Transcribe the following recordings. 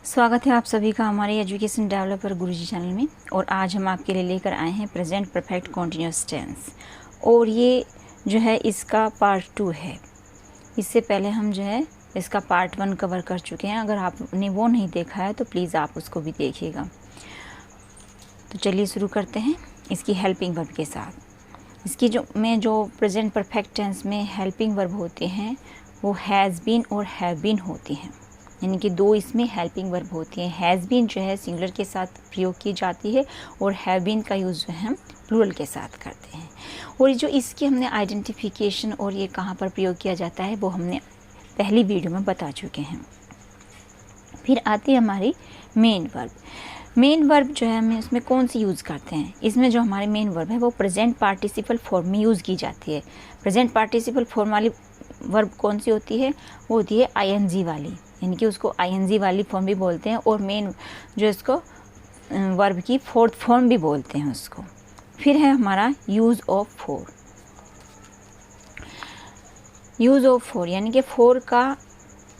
स्वागत है आप सभी का हमारे एजुकेशन डेवलपर गुरुजी चैनल में। और आज हम आपके लिए लेकर आए हैं प्रेजेंट परफेक्ट कॉन्टिन्यूअस टेंस। और ये जो है इसका पार्ट 2 है। इससे पहले हम जो है इसका पार्ट 1 कवर कर चुके हैं। अगर आपने वो नहीं देखा है तो प्लीज़ आप उसको भी देखिएगा। तो चलिए शुरू करते हैं इसकी हेल्पिंग वर्ब के साथ। इसकी जो प्रेजेंट परफेक्ट टेंस में हेल्पिंग वर्ब होते हैं वो हैज़ बीन और हैव बीन होती हैं, यानी कि दो इसमें हेल्पिंग वर्ब होती हैं। हैज़ बीन जो है सिंगुलर के साथ प्रयोग की जाती है और हैव बीन का यूज़ जो है हम प्लूरल के साथ करते हैं। और जो इसकी हमने आइडेंटिफिकेशन और ये कहाँ पर प्रयोग किया जाता है वो हमने पहली वीडियो में बता चुके हैं। फिर आती है हमारी मेन वर्ब। मेन वर्ब जो है हमें उसमें कौन सी यूज़ करते हैं, इसमें जो हमारी मेन वर्ब है वो प्रेजेंट पार्टिसिपल फॉर्म में यूज़ की जाती है। प्रेजेंट पार्टिसिपल फॉर्म वाली वर्ब कौन सी होती है, वो होती है आईएनजी वाली, यानी कि उसको आईएनजी वाली फॉर्म भी बोलते हैं। और मेन जो इसको वर्ब की फोर्थ फॉर्म भी बोलते हैं उसको। फिर है हमारा use of four. Use of four यानी कि फोर का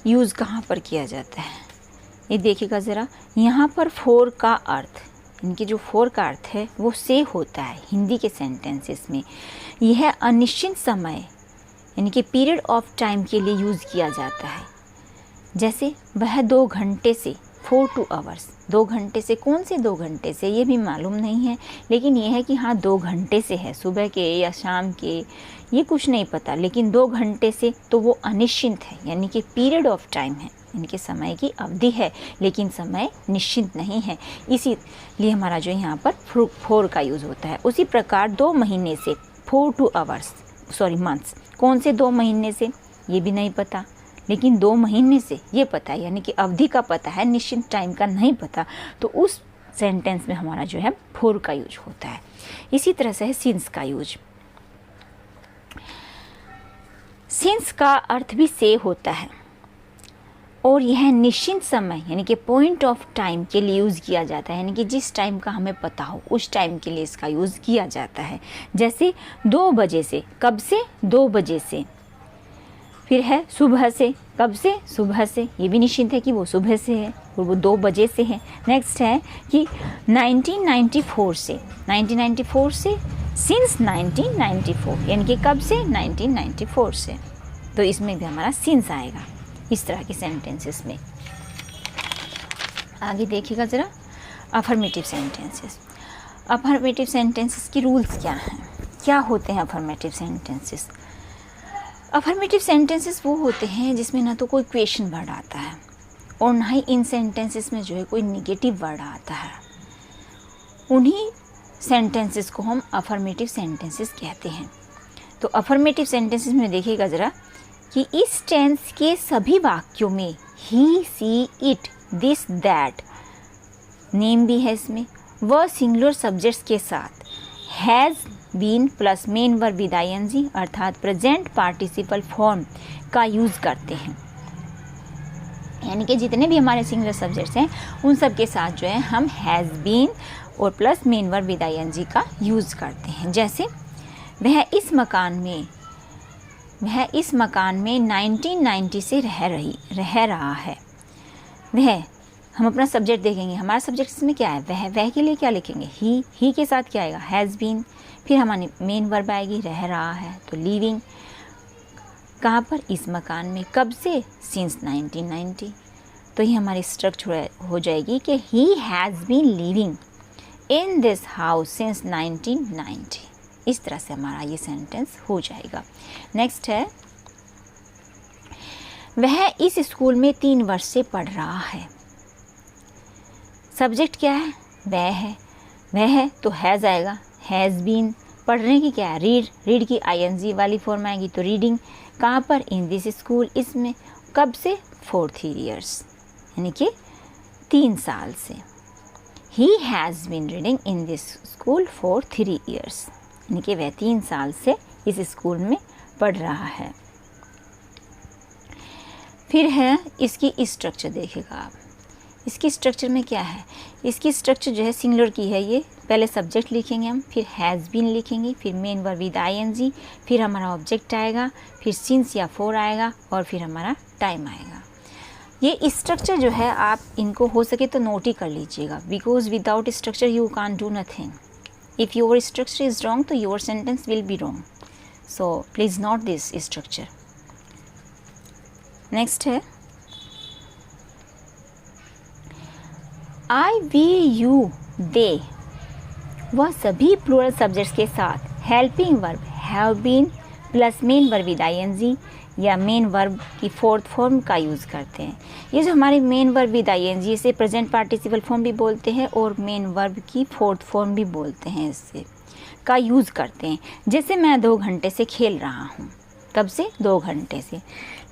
यूज़ कहाँ पर किया जाता है, ये देखिएगा ज़रा। यहाँ पर फोर का अर्थ, यानी कि जो फोर का अर्थ है वो से होता है हिंदी के सेंटेंसेस में। यह अनिश्चित समय यानी कि पीरियड ऑफ टाइम के लिए यूज़ किया जाता है। जैसे वह 2 घंटे से 4 to hours, 2 घंटे से, कौन से 2 घंटे से ये भी मालूम नहीं है, लेकिन ये है कि हाँ 2 घंटे से है, सुबह के या शाम के ये कुछ नहीं पता, लेकिन 2 घंटे से तो वो अनिश्चित है, यानी कि पीरियड ऑफ टाइम है, यानी कि समय की अवधि है, लेकिन समय निश्चित नहीं है। इसीलिए हमारा जो यहाँ पर फोर का यूज़ होता है। उसी प्रकार 2 महीने से 4 to hours, मंथ्स, कौन से 2 महीने से ये भी नहीं पता, लेकिन 2 महीने से ये पता है, यानी कि अवधि का पता है, निश्चित टाइम का नहीं पता। तो उस सेंटेंस में हमारा जो है फोर का यूज होता है। इसी तरह से है सिंस का यूज। सिंस का अर्थ भी से होता है और यह निश्चित समय यानी कि पॉइंट ऑफ टाइम के लिए यूज़ किया जाता है, यानी कि जिस टाइम का हमें पता हो उस टाइम के लिए इसका यूज़ किया जाता है। जैसे 2 बजे से, कब से, 2 बजे से। फिर है सुबह से, कब से, सुबह से, ये भी निश्चित है कि वो सुबह से है और वो 2 बजे से है। नेक्स्ट है कि 1994 से, 1994 से, सिंस 1994, यानी कि कब से, 1994 से। तो इसमें भी हमारा सिंस आएगा इस तरह के सेंटेंसेस में। आगे देखिएगा ज़रा अफर्मेटिव सेंटेंसेस। अफर्मेटिव सेंटेंसेस की रूल्स क्या हैं, क्या होते हैं अफर्मेटिव सेंटेंसेस। अफर्मेटिव सेंटेंसेस वो होते हैं जिसमें ना तो कोई क्वेश्चन वर्ड आता है और ना ही इन सेंटेंसेस में जो है कोई निगेटिव वर्ड आता है। उन्हीं सेंटेंसेस को हम अफर्मेटिव सेंटेंसेस कहते हैं। तो अफर्मेटिव सेंटेंसेस में देखिएगा ज़रा कि इस टेंस के सभी वाक्यों में he, she, it, this, that, name भी है इसमें, वह सिंगुलर सब्जेक्ट्स के साथ has been plus main verb with ING अर्थात प्रेजेंट पार्टिसिपल फॉर्म का यूज़ करते हैं। यानी कि जितने भी हमारे सिंगुलर सब्जेक्ट्स हैं उन सब के साथ जो है हम हैज़ बीन और plus main verb with ING का यूज़ करते हैं। जैसे वह इस मकान में 1990 से रह रहा है। वह, हम अपना सब्जेक्ट देखेंगे, हमारा सब्जेक्ट इसमें क्या है, वह के लिए क्या लिखेंगे, ही के साथ क्या आएगा, हैज़ बीन। फिर हमारी मेन वर्ब आएगी रह रहा है, तो लिविंग। कहाँ पर, इस मकान में, कब से, सिंस 1990। तो ये हमारी स्ट्रक्चर हो जाएगी कि he has been living in this house since 1990। इस तरह से हमारा ये सेंटेंस हो जाएगा। नेक्स्ट है वह इस स्कूल में 3 वर्ष से पढ़ रहा है। सब्जेक्ट क्या है, वह है तो हैज़ आएगा, हैज़ बीन। पढ़ने की क्या है, रीड की आईएनजी वाली फॉर्म आएगी तो रीडिंग। कहाँ पर, इन दिस स्कूल, इसमें, कब से, 4 years, यानी कि 3 साल से। He has been reading in this school for 3 years, यानी कि वह 3 साल से इस स्कूल में पढ़ रहा है। फिर है इसकी स्ट्रक्चर, देखिएगा आप इसकी स्ट्रक्चर में क्या है। इसकी स्ट्रक्चर जो है सिंगुलर की है। ये पहले सब्जेक्ट लिखेंगे हम, फिर हैज़ बीन लिखेंगे, फिर मेन वर्ब विद आईएनजी, फिर हमारा ऑब्जेक्ट आएगा, फिर सिंस या फॉर आएगा और फिर हमारा टाइम आएगा। ये स्ट्रक्चर जो है आप इनको हो सके तो नोट ही कर लीजिएगा, because without structure you can do nothing. If your structure is wrong तो your sentence will be wrong. So please note this structure. Next है आई, वी, यू, दे. वह सभी प्लूरल सब्जेक्ट्स के साथ helping verb have been plus main verb with ING या main verb की fourth form का use करते हैं. ये जो हमारे मेन वर्ब विद आईएनजी, इसे प्रेजेंट पार्टिसिपल फॉर्म भी बोलते हैं और मेन वर्ब की फोर्थ फॉर्म भी बोलते हैं, इससे का यूज़ करते हैं. जैसे मैं 2 घंटे से खेल रहा हूँ. कब से? 2 घंटे से.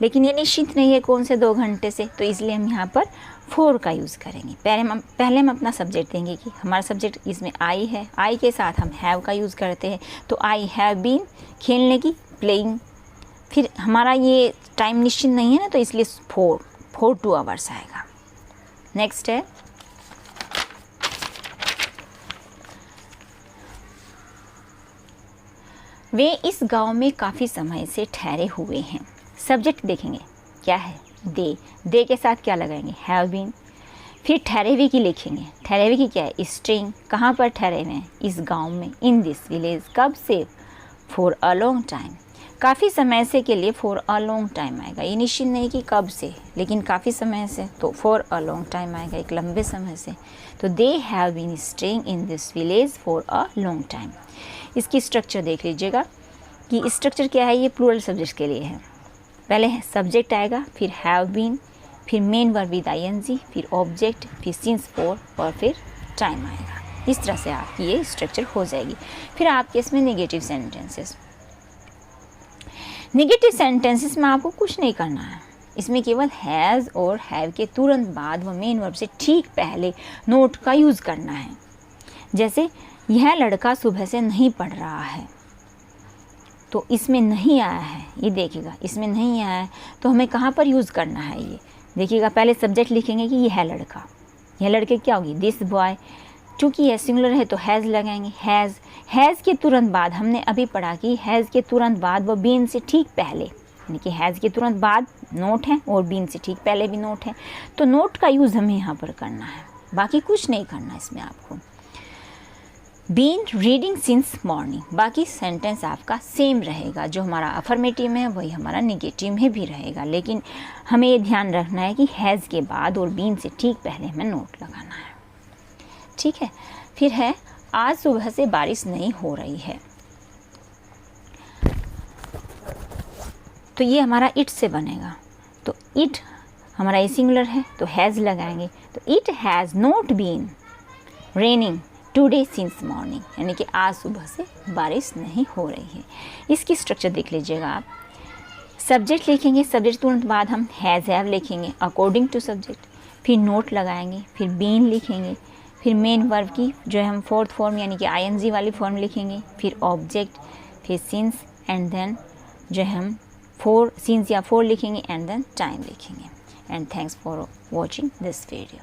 लेकिन ये निश्चित नहीं है कौन से 2 घंटे से, तो इसलिए हम यहाँ पर फोर का यूज़ करेंगे. पहले हम अपना सब्जेक्ट देंगे कि हमारा सब्जेक्ट इसमें आई है. आई के साथ हम हैव का यूज़ करते हैं, तो आई हैव बीन, खेलने की, प्लेइंग. फिर हमारा ये टाइम निश्चित नहीं है ना, तो इसलिए 4 2 आवर्स आएगा. नेक्स्ट है वे इस गांव में काफ़ी समय से ठहरे हुए हैं. सब्जेक्ट देखेंगे क्या है? दे. दे के साथ क्या लगाएंगे? Have been. फिर ठहरे हुए की लिखेंगे. ठहरे हुए की क्या है? स्ट्रिंग. कहाँ पर ठहरे हुए हैं? इस गांव में. इन दिस विलेज. कब से? For a long time. काफ़ी समय से के लिए फॉर अ लॉन्ग टाइम आएगा. ये निश्चित नहीं कि कब से, लेकिन काफ़ी समय से, तो फॉर अ लॉन्ग टाइम आएगा, एक लंबे समय से. तो they have been staying in this village for a long time. इसकी स्ट्रक्चर देख लीजिएगा कि स्ट्रक्चर क्या है. ये प्लूरल सब्जेक्ट के लिए है. पहले सब्जेक्ट आएगा, फिर हैव बीन, फिर मेन वर्ब विद आईएनजी, फिर ऑब्जेक्ट, फिर सिंस फॉर और फिर टाइम आएगा. इस तरह से आपकी ये स्ट्रक्चर हो जाएगी. फिर आपके इसमें नेगेटिव सेंटेंसेस. नेगेटिव सेंटेंसेस में आपको कुछ नहीं करना है. इसमें केवल हैज़ और हैव के तुरंत बाद व मेन वर्ब से ठीक पहले नोट का यूज़ करना है. जैसे यह लड़का सुबह से नहीं पढ़ रहा है, तो इसमें नहीं आया है. ये देखिएगा, इसमें नहीं आया है, तो हमें कहाँ पर यूज़ करना है? ये देखिएगा, पहले सब्जेक्ट लिखेंगे कि यह लड़का. यह लड़के क्या होगी? This boy. चूँकि यह सिंगुलर है तो हैज़ लगाएंगे. हैज़ के तुरंत बाद, हमने अभी पढ़ा कि हैज़ के तुरंत बाद व बीन से ठीक पहले, यानी कि हैज़ के तुरंत बाद नोट है और बीन से ठीक पहले भी नोट है, तो नोट का यूज़ हमें यहाँ पर करना है. बाकी कुछ नहीं करना इसमें आपको. Been reading since morning. बाकी सेंटेंस आपका सेम रहेगा. जो हमारा अफर्मेटिव में है वही हमारा निगेटिव में भी रहेगा, लेकिन हमें ये ध्यान रखना है कि हैज़ के बाद और बीन से ठीक पहले हमें नोट लगाना है. ठीक है. फिर है आज सुबह से बारिश नहीं हो रही है. तो ये हमारा इट से बनेगा. तो इट हमारा ये सिंगुलर है तो हैज़ लगाएंगे. तो it has not been raining today since morning, यानी कि आज सुबह से बारिश नहीं हो रही है. इसकी स्ट्रक्चर देख लीजिएगा आप. सब्जेक्ट लिखेंगे, सब्जेक्ट तुरंत बाद हम हैज़ हैव लिखेंगे अकॉर्डिंग टू सब्जेक्ट. फिर नोट लगाएंगे, फिर बीन लिखेंगे, फिर मेन वर्ब की जो है हम फोर्थ फॉर्म यानी कि आईएनजी वाली फॉर्म लिखेंगे, फिर ऑब्जेक्ट, फिर सिंस, एंड देन जो है हम सिंस या फोर लिखेंगे, एंड देन टाइम लिखेंगे. And thanks for watching this video.